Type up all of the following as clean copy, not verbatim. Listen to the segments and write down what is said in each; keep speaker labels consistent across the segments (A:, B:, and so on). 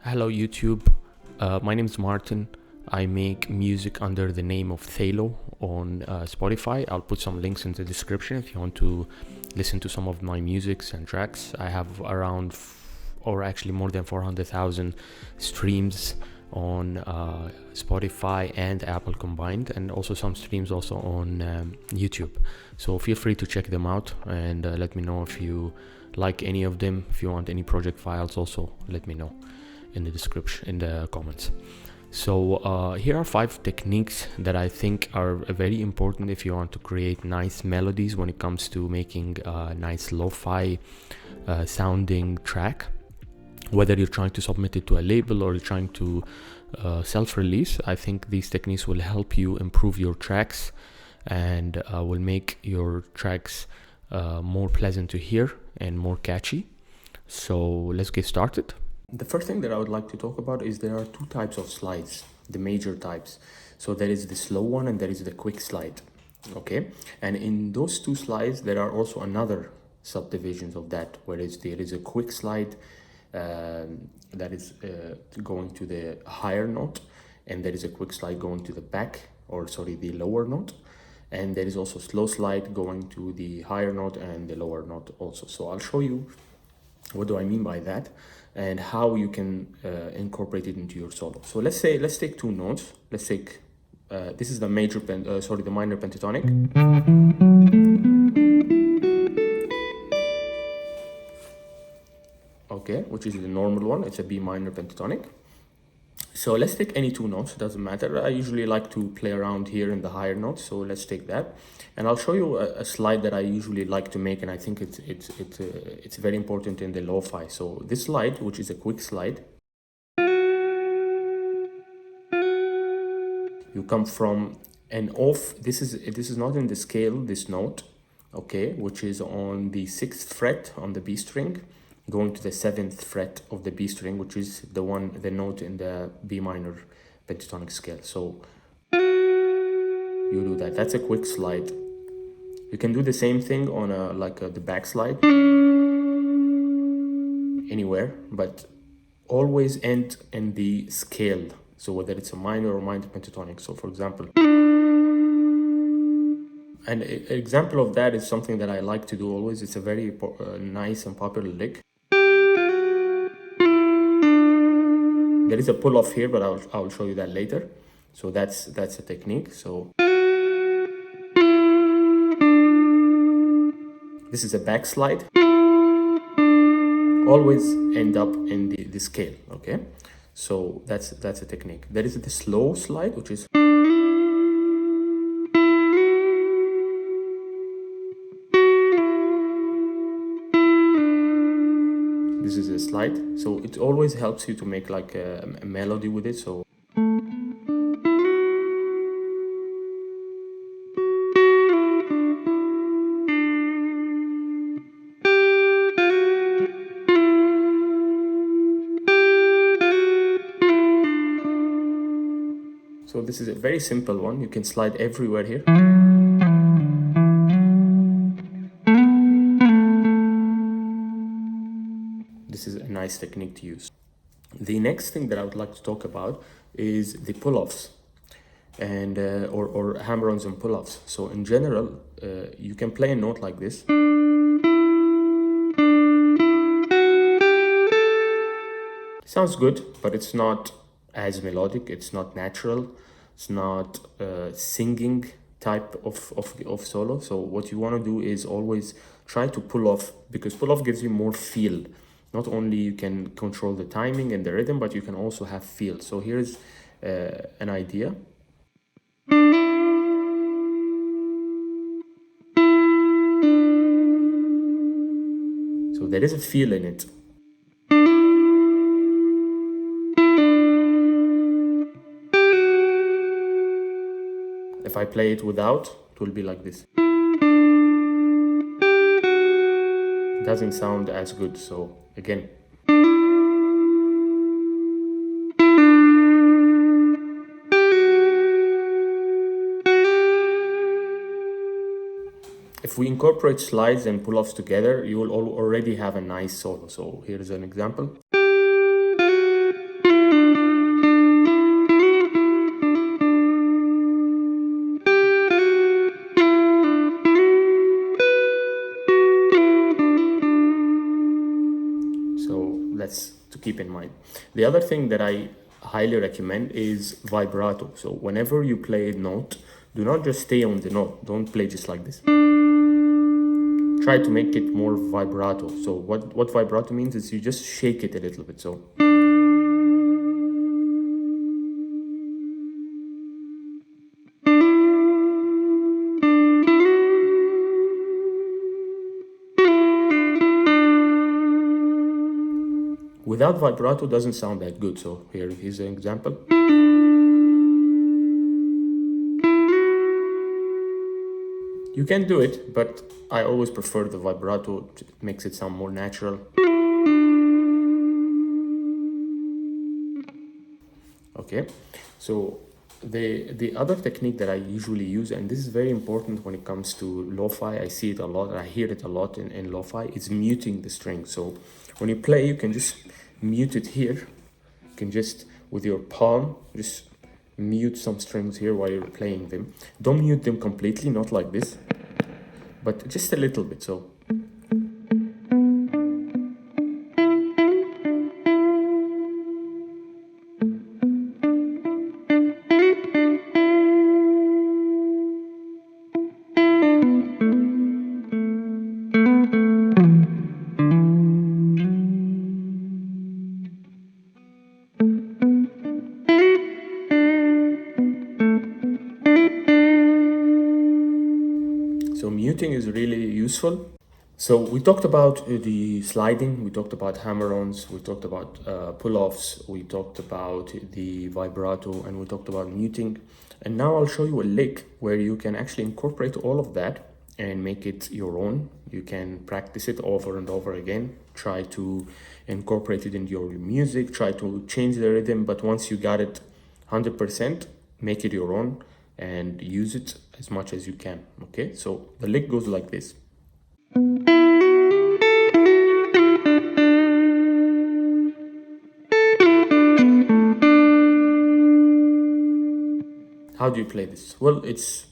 A: Hello YouTube, my name is Martin. I make music under the name of Thalo on Spotify. I'll put some links in the description if you want to listen to some of my musics and tracks. I have around, or actually more than 400,000 streams on Spotify and Apple combined, and also some streams also on YouTube. So feel free to check them out and let me know if you like any of them. If you want any project files, also let me know in the description, in the comments. So here are 5 techniques that I think are very important if you want to create nice melodies when it comes to making a nice lo-fi sounding track. Whether you're trying to submit it to a label or you're trying to self-release, I think these techniques will help you improve your tracks and will make your tracks more pleasant to hear and more catchy. So let's get started. The first thing that I would like to talk about is there are 2 types of slides, the major types. So there is the slow one and there is the quick slide. Okay, and in those 2 slides there are also another subdivisions of that, whereas there is a quick slide that is going to the higher note, and there is a quick slide going to the the lower note, and there is also slow slide going to the higher note and the lower note also. So I'll show you what do I mean by that and how you can incorporate it into your solo. So let's take 2 notes. Let's take this is the the minor pentatonic. Okay, which is the normal one. It's a B minor pentatonic. So let's take any 2 notes, doesn't matter. I usually like to play around here in the higher notes, so let's take that. And I'll show you a slide that I usually like to make, and I think it's very important in the lo-fi. So this slide, which is a quick slide, you come from an off. This is not in the scale, this note, okay, which is on the 6th fret on the B string, going to the 7th fret of the B string, which is the note in the B minor pentatonic scale. So you do that. That's a quick slide. You can do the same thing on the back slide anywhere, but always end in the scale. So whether it's a minor or minor pentatonic. So for example, an example of that is something that I like to do always. It's a very nice and popular lick. There is a pull off here, but I'll show you that later. So that's a technique. So this is a backslide. Always end up in the scale. Okay, so that's a technique. There is the slow slide, which is this is a slide. So it always helps you to make like a melody with it. So this is a very simple one. You can slide everywhere here. This is a nice technique to use. The next thing that I would like to talk about is the pull-offs and or hammer-ons and pull-offs. So in general, you can play a note like this. Sounds good, but it's not as melodic. It's not natural. It's not singing type of solo. So what you want to do is always try to pull off, because pull off gives you more feel. Not only you can control the timing and the rhythm, but you can also have feel. So here's an idea. So there is a feel in it. If I play it without, it will be like this. It doesn't sound as good, so again. If we incorporate slides and pull-offs together, you will already have a nice solo. So here's an example. to keep in mind. The other thing that I highly recommend is vibrato. So whenever you play a note, do not just stay on the note. Don't play just like this. Try to make it more vibrato. So what vibrato means is you just shake it a little bit. So without vibrato doesn't sound that good. So here's an example. You can do it, but I always prefer the vibrato. It makes it sound more natural. Okay, so the other technique that I usually use, and this is very important when it comes to lo-fi, I see it a lot, I hear it a lot in lo-fi, is muting the string. So when you play, you can just mute it here. You can just, with your palm, just mute some strings here while you're playing them. Don't mute them completely, not like this, but just a little bit. So muting is really useful. So we talked about the sliding, we talked about hammer-ons, we talked about pull-offs, we talked about the vibrato, and we talked about muting. And now I'll show you a lick where you can actually incorporate all of that and make it your own. You can practice it over and over again. Try to incorporate it into your music, try to change the rhythm, but once you got it 100%, make it your own and use it as much as you can. Okay, so the lick goes like this. How do you play this? Well, it's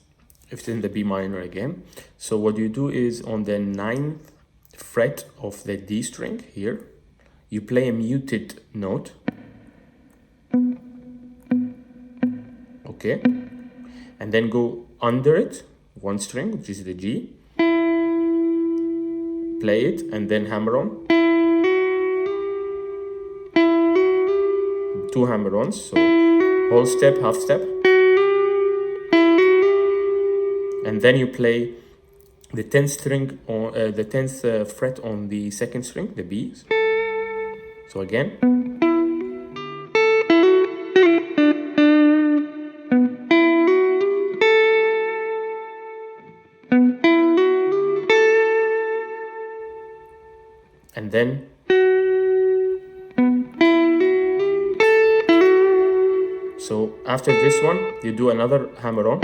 A: in the B minor again. So what you do is on the 9th fret of the D string here, you play a muted note. Okay, and then go under it, one string, which is the G, play it, and then hammer on. 2 hammer-ons, so whole step, half step. And then you play the 10th string on the 10th fret on the 2nd string, the B. So again. And then so after this one, you do another hammer-on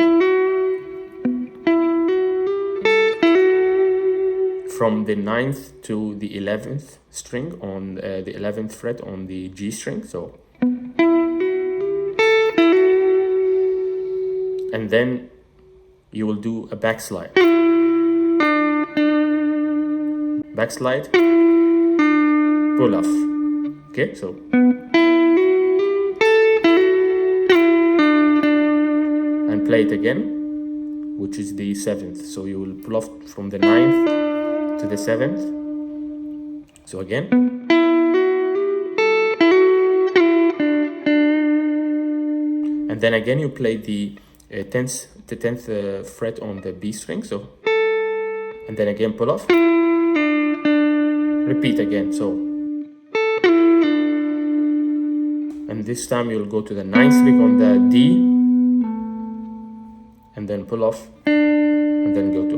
A: from the 9th to the 11th string on the 11th fret on the G string. So, and then you will do a backslide. Backslide, pull off. Okay, so and play it again, which is the 7th. So you will pull off from the 9th to the 7th. So again. And then again you play the 10th fret on the B string. So, and then again pull off. Repeat again. So, and this time you'll go to the 9th string on the D, and then pull off, and then go to.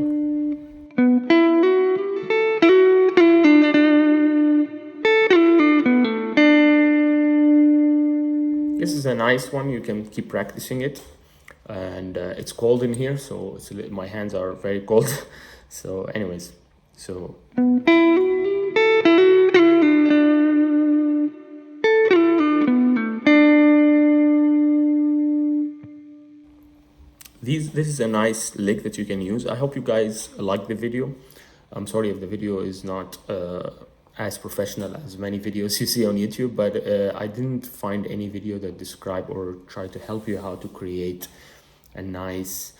A: This is a nice one. You can keep practicing it, and it's cold in here, so my hands are very cold. So anyways, so this is a nice lick that you can use. I hope you guys like the video. I'm sorry if the video is not as professional as many videos you see on YouTube, but I didn't find any video that describe or try to help you how to create a nice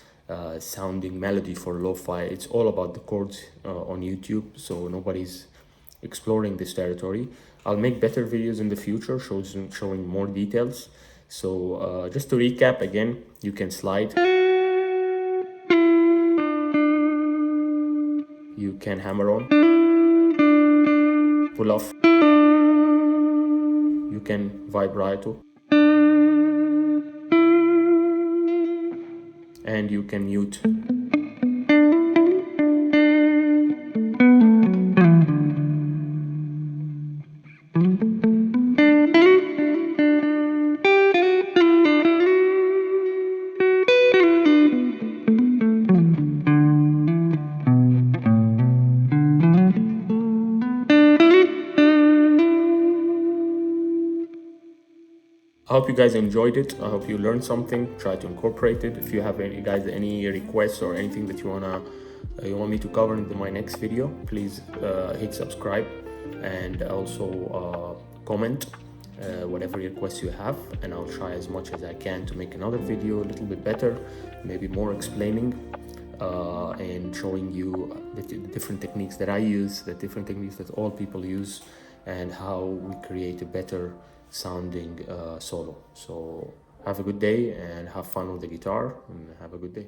A: sounding melody for lo-fi. It's all about the chords on YouTube, so nobody's exploring this territory. I'll make better videos in the future showing more details. So just to recap again, you can slide, you can hammer on, pull off, you can vibrato, and you can mute. I hope you guys enjoyed it. I hope you learned something. Try to incorporate it. If you have any requests or anything that you want me to cover in my next video, please hit subscribe, and also comment whatever requests you have, and I'll try as much as I can to make another video a little bit better, maybe more explaining and showing you the different techniques that I use, the different techniques that all people use, and how we create a better sounding solo. So have a good day and have fun with the guitar, and have a good day.